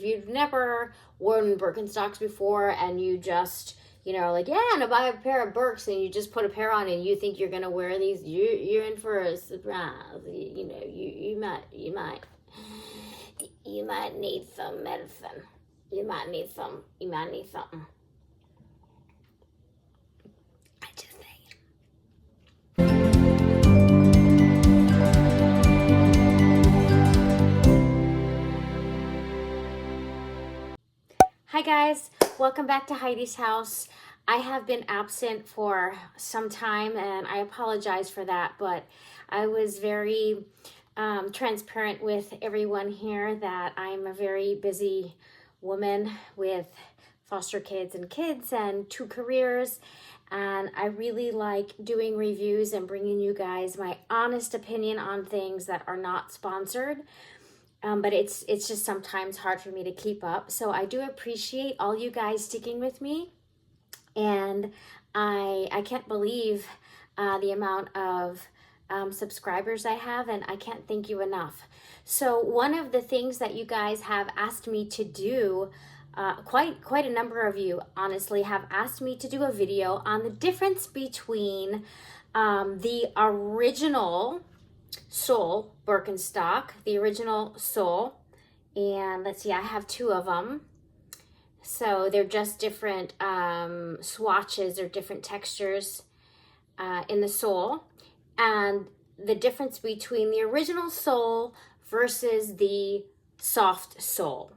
If you've never worn Birkenstocks before and you just, like, yeah, I'm gonna buy a pair of Birks, and you just put a pair on and you think you're gonna wear these, you're in for a surprise. You might need some medicine. You might need something. I just saying. Hi guys, welcome back to Heidi's house. I have been absent for some time and I apologize for that, but I was very transparent with everyone here that I'm a very busy woman with foster kids and 2 careers, and I really like doing reviews and bringing you guys my honest opinion on things that are not sponsored. But it's just sometimes hard for me to keep up. So I do appreciate all you guys sticking with me. And I can't believe the amount of subscribers I have, and I can't thank you enough. So one of the things that you guys have asked me to do, quite a number of you honestly have asked me to do a video on the difference between the original sole Birkenstock, the original sole, and let's see, I have 2 of them. So they're just different swatches or different textures in the sole, and the difference between the original sole versus the soft sole.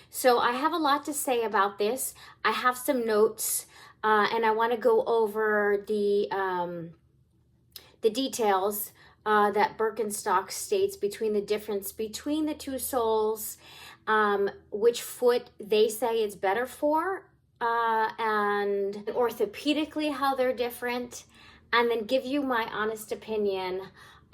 So I have a lot to say about this. I have some notes, and I want to go over the details that Birkenstock states between the difference between the 2 soles, which foot they say it's better for, and orthopedically how they're different, and then give you my honest opinion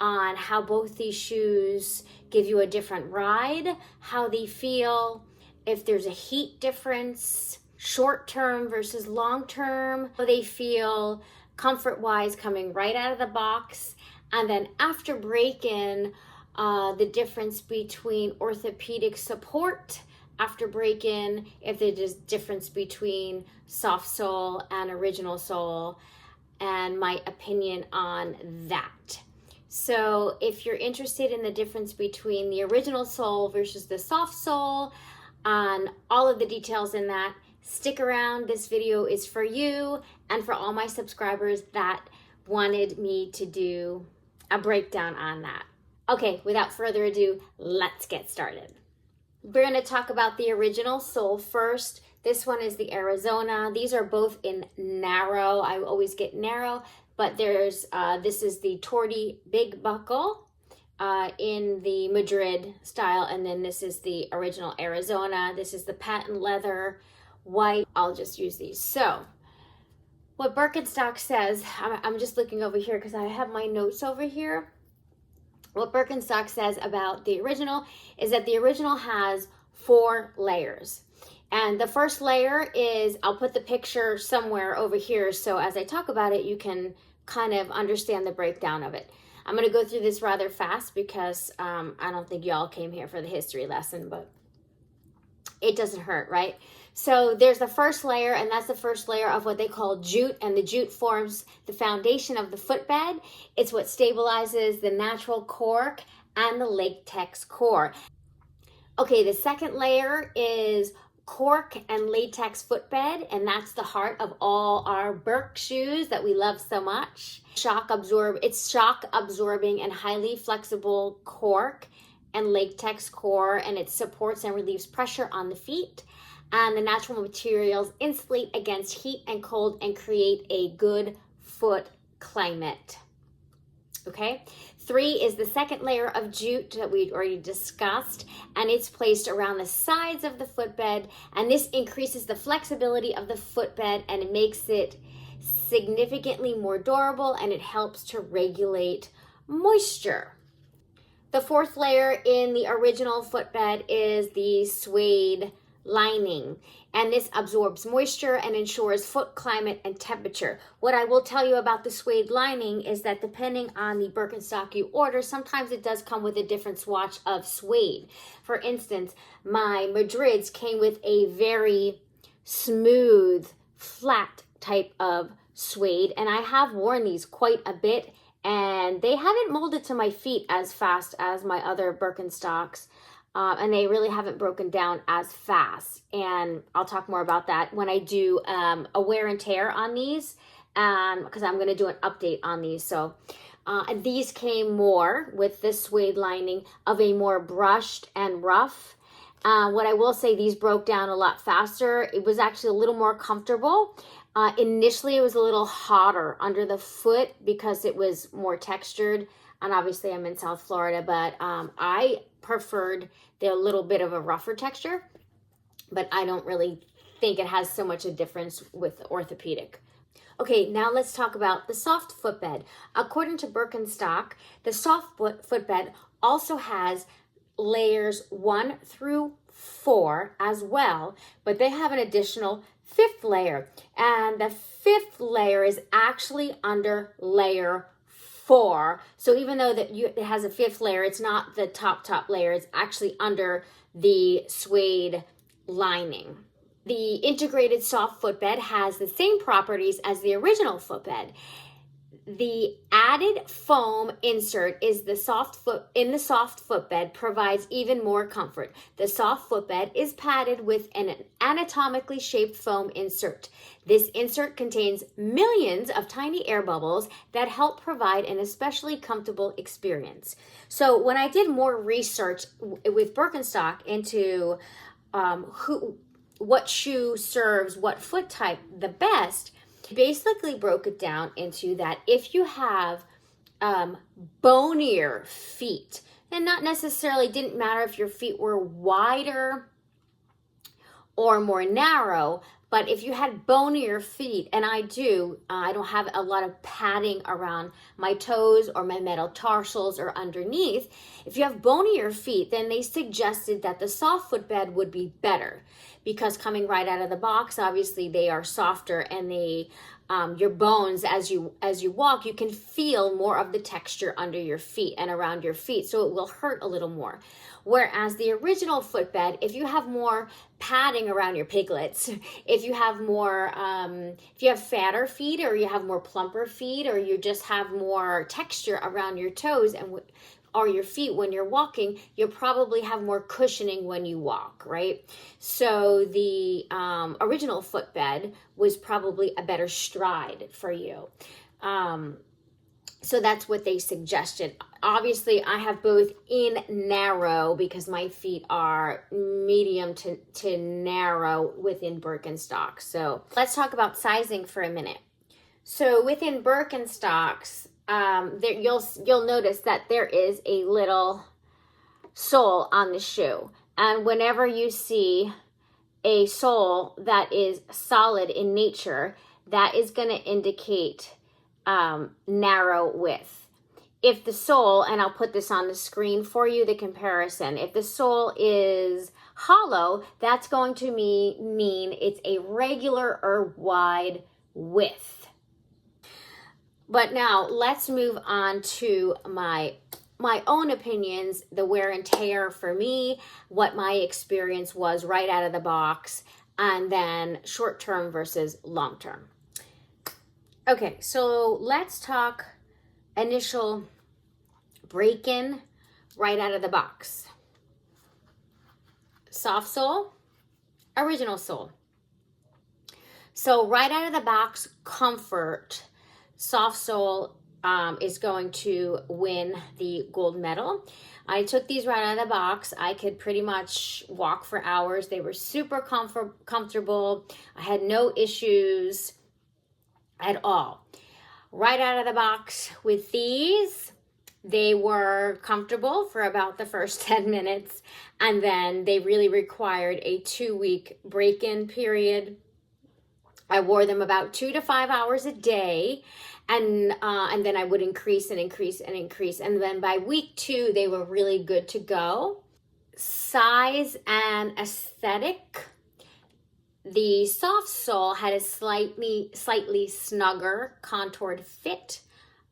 on how both these shoes give you a different ride, how they feel, if there's a heat difference, short term versus long term, how they feel comfort wise coming right out of the box. And then after break-in, the difference between orthopedic support after break-in, if there's difference between soft sole and original sole, and my opinion on that. So if you're interested in the difference between the original sole versus the soft sole, on all of the details in that, stick around. This video is for you and for all my subscribers that wanted me to do a breakdown on that. Okay, without further ado, let's get started. We're going to talk about the original sole first. This one is the Arizona. These are both in narrow. I always get narrow, but there's this is the Torty Big Buckle in the Madrid style, and then this is the original Arizona. This is the patent leather white. I'll just use these. So what Birkenstock says, I'm just looking over here because I have my notes over here. What Birkenstock says about the original is that the original has 4 layers. And the first layer is, I'll put the picture somewhere over here, so as I talk about it, you can kind of understand the breakdown of it. I'm going to go through this rather fast because I don't think y'all came here for the history lesson, but it doesn't hurt, right? So there's the first layer, and that's the first layer of what they call jute, and the jute forms the foundation of the footbed. It's what stabilizes the natural cork and the latex core. Okay, the second layer is cork and latex footbed, and that's the heart of all our Birk shoes that we love so much. It's shock absorbing and highly flexible cork and latex core, and it supports and relieves pressure on the feet. And the natural materials insulate against heat and cold and create a good foot climate. Okay, 3 is the second layer of jute that we already discussed, and it's placed around the sides of the footbed, and this increases the flexibility of the footbed, and it makes it significantly more durable, and it helps to regulate moisture. The 4th layer in the original footbed is the suede lining, and this absorbs moisture and ensures foot climate and temperature. What I will tell you about the suede lining is that depending on the Birkenstock you order, sometimes it does come with a different swatch of suede. For instance, my Madrids came with a very smooth, flat type of suede, and I have worn these quite a bit, and they haven't molded to my feet as fast as my other Birkenstocks. And they really haven't broken down as fast. And I'll talk more about that when I do a wear and tear on these, because I'm going to do an update on these. So and these came more with this suede lining of a more brushed and rough. What I will say, these broke down a lot faster. It was actually a little more comfortable. Initially, it was a little hotter under the foot because it was more textured. And obviously, I'm in South Florida, but I preferred the little bit of a rougher texture. But I don't really think it has so much a difference with orthopedic. Okay, now let's talk about the soft footbed. According to Birkenstock, the soft footbed also has layers 1 through 4 as well, but they have an additional 5th layer, and the 5th layer is actually under layer 4. So even though it has a 5th layer, it's not the top layer, it's actually under the suede lining. The integrated soft footbed has the same properties as the original footbed. The added foam insert is in the soft footbed provides even more comfort. The soft footbed is padded with an anatomically shaped foam insert. This insert contains millions of tiny air bubbles that help provide an especially comfortable experience. So when I did more research with Birkenstock into what shoe serves what foot type the best, basically broke it down into that if you have bonier feet, and not necessarily didn't matter if your feet were wider or more narrow, but if you had bonier feet, and I don't have a lot of padding around my toes or my metatarsals or underneath. If you have bonier feet, then they suggested that the soft footbed would be better, because coming right out of the box, obviously they are softer, and your bones, as you walk, you can feel more of the texture under your feet and around your feet, so it will hurt a little more. Whereas the original footbed, if you have more padding around your piglets, if you have more, if you have fatter feet, or you have more plumper feet, or you just have more texture around your toes or your feet when you're walking, you'll probably have more cushioning when you walk, right? So the original footbed was probably a better stride for you. So that's what they suggested. Obviously, I have both in narrow because my feet are medium to narrow within Birkenstock. So let's talk about sizing for a minute. So within Birkenstocks, you'll notice that there is a little sole on the shoe. And whenever you see a sole that is solid in nature, that is going to indicate narrow width. If the sole, and I'll put this on the screen for you, the comparison, if the sole is hollow, that's going to mean it's a regular or wide width. But now let's move on to my own opinions, the wear and tear for me, what my experience was right out of the box, and then short term versus long term. Okay, so let's talk initial Breakin right out of the box. Soft sole, original sole. So right out of the box, comfort, soft sole is going to win the gold medal. I took these right out of the box. I could pretty much walk for hours. They were super comfortable. I had no issues at all. Right out of the box with these, they were comfortable for about the first 10 minutes, and then they really required a 2-week break-in period. I wore them about 2 to 5 hours a day, and then I would increase and increase and increase. And then by week 2, they were really good to go. Size and aesthetic, The soft sole had a slightly snugger contoured fit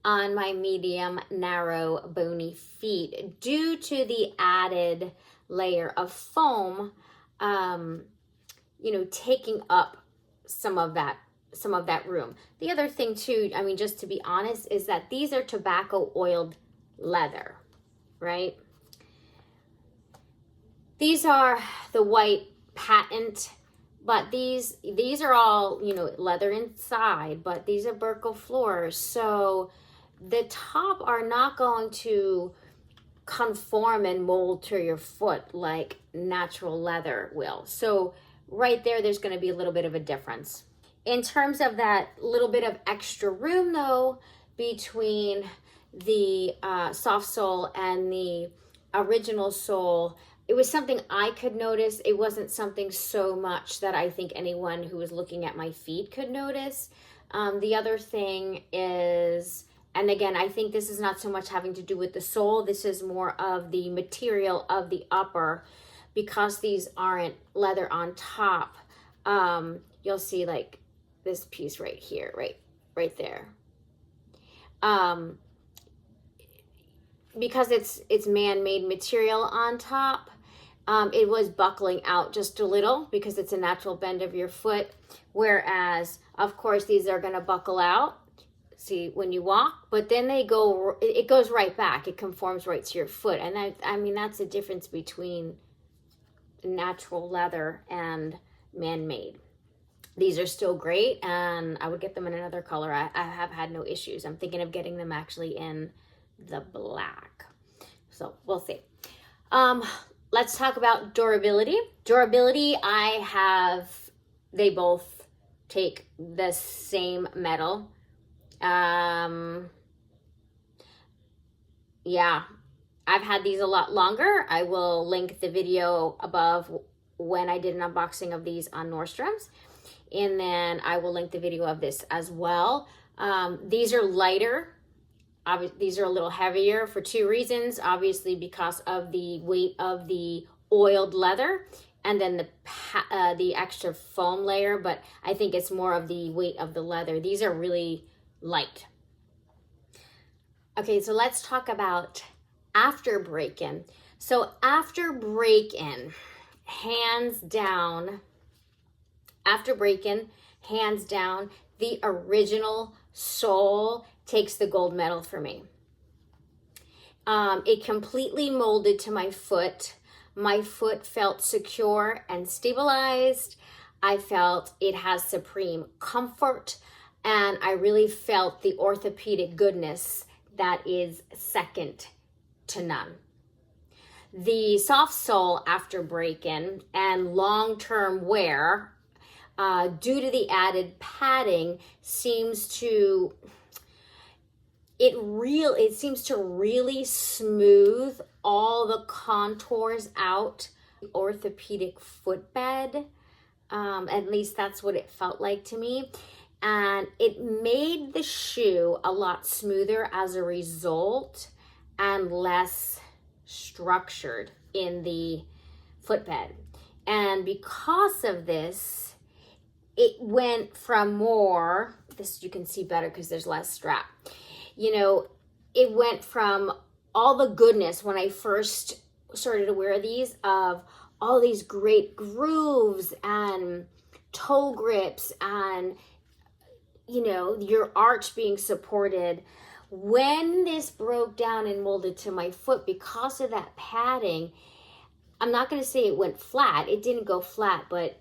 on my medium, narrow, bony feet due to the added layer of foam, taking up some of that room. The other thing too, I mean, just to be honest, is that these are tobacco oiled leather, right? These are the white patent, but these are all, leather inside, but these are Birko floors. So the top are not going to conform and mold to your foot like natural leather will. So right there's going to be a little bit of a difference. In terms of that little bit of extra room though, between the soft sole and the original sole, it was something I could notice. It wasn't something so much that I think anyone who was looking at my feet could notice. The other thing is, and again, I think this is not so much having to do with the sole. This is more of the material of the upper, because these aren't leather on top. You'll see like this piece right here, right there. Because it's man-made material on top, it was buckling out just a little because it's a natural bend of your foot. Whereas, of course, these are going to buckle out, see, when you walk, but then it goes right back. It conforms right to your foot. And I mean, that's the difference between natural leather and man-made. These are still great, and I would get them in another color. I have had no issues. I'm thinking of getting them actually in the black. So we'll see. Let's talk about durability. Durability, they both take the same metal. Yeah, I've had these a lot longer. I will link the video above when I did an unboxing of these on Nordstrom's. And then I will link the video of this as well. These are lighter. These are a little heavier for two reasons. Obviously, because of the weight of the oiled leather, and then the extra foam layer. But I think it's more of the weight of the leather. These are really light. Okay, so let's talk about after break-in. So after break-in, hands down, the original sole takes the gold medal for me. It completely molded to my foot. My foot felt secure and stabilized. I felt it has supreme comfort, and I really felt the orthopedic goodness that is second to none. The soft sole after break-in and long-term wear, due to the added padding, seems to really smooth all the contours out. Orthopedic footbed, at least that's what it felt like to me. And it made the shoe a lot smoother as a result, and less structured in the footbed. And because of this, it went from more, this you can see better because there's less strap. It went from all the goodness when I first started to wear these, of all these great grooves and toe grips and, your arch being supported. When this broke down and molded to my foot because of that padding, I'm not going to say it went flat. It didn't go flat, but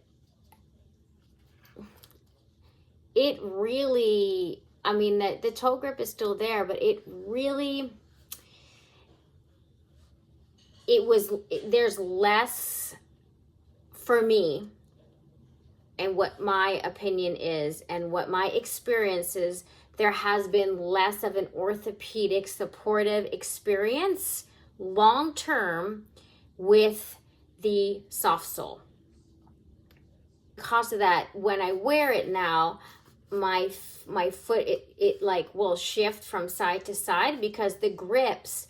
it really, the toe grip is still there, but there's less, for me, and what my opinion is and what my experience is, there has been less of an orthopedic supportive experience long term with the soft sole. Because of that, when I wear it now, my foot, it will shift from side to side because the grips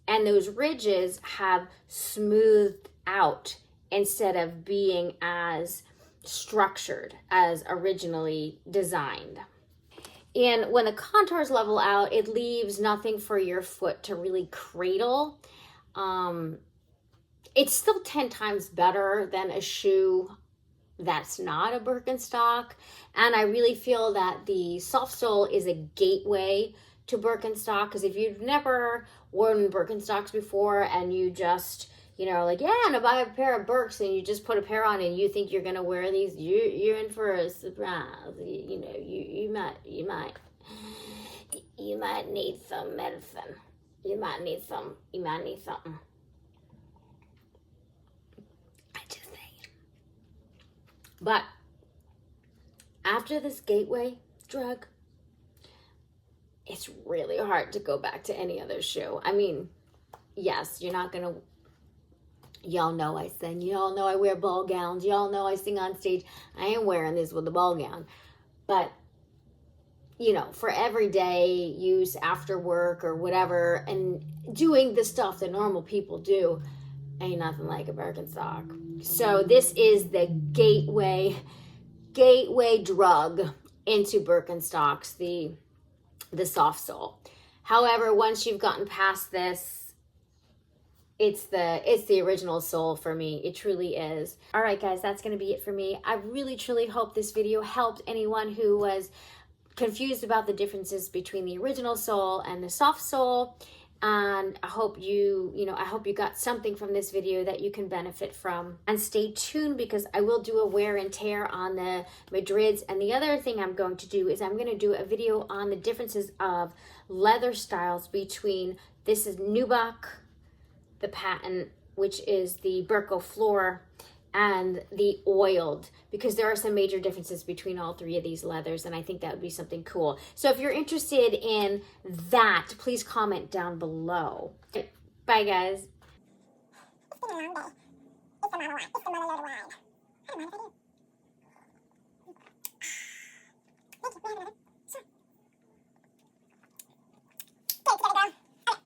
and those ridges have smoothed out instead of being as structured as originally designed. And when the contours level out, it leaves nothing for your foot to really cradle. It's still 10 times better than a shoe that's not a Birkenstock. And I really feel that the soft sole is a gateway to Birkenstock, because if you've never worn Birkenstocks before and you just, like, yeah, I'm gonna buy a pair of Birks, and you just put a pair on and you think you're gonna wear these, you're in for a surprise. You might need some medicine. You might need something. I just saying. But after this gateway drug, it's really hard to go back to any other shoe. I mean, yes, you're not gonna. Y'all know I sing. Y'all know I wear ball gowns. Y'all know I sing on stage. I ain't wearing this with a ball gown. But, for everyday use after work or whatever, and doing the stuff that normal people do, ain't nothing like a Birkenstock. So this is the gateway drug into Birkenstocks, the soft sole. However, once you've gotten past this, it's the original sole for me. It truly is. All right, guys, that's going to be it for me. I really, truly hope this video helped anyone who was confused about the differences between the original sole and the soft sole. And I hope you got something from this video that you can benefit from. And stay tuned, because I will do a wear and tear on the Madrids. And the other thing I'm going to do is I'm going to do a video on the differences of leather styles between, this is Nubuck, the patent, which is the Berco Floor, and the oiled, because there are some major differences between all three of these leathers, and I think that would be something cool. So if you're interested in that, please comment down below. Bye, guys. It's been a long day. It's been a lot. It's been a lot of ride.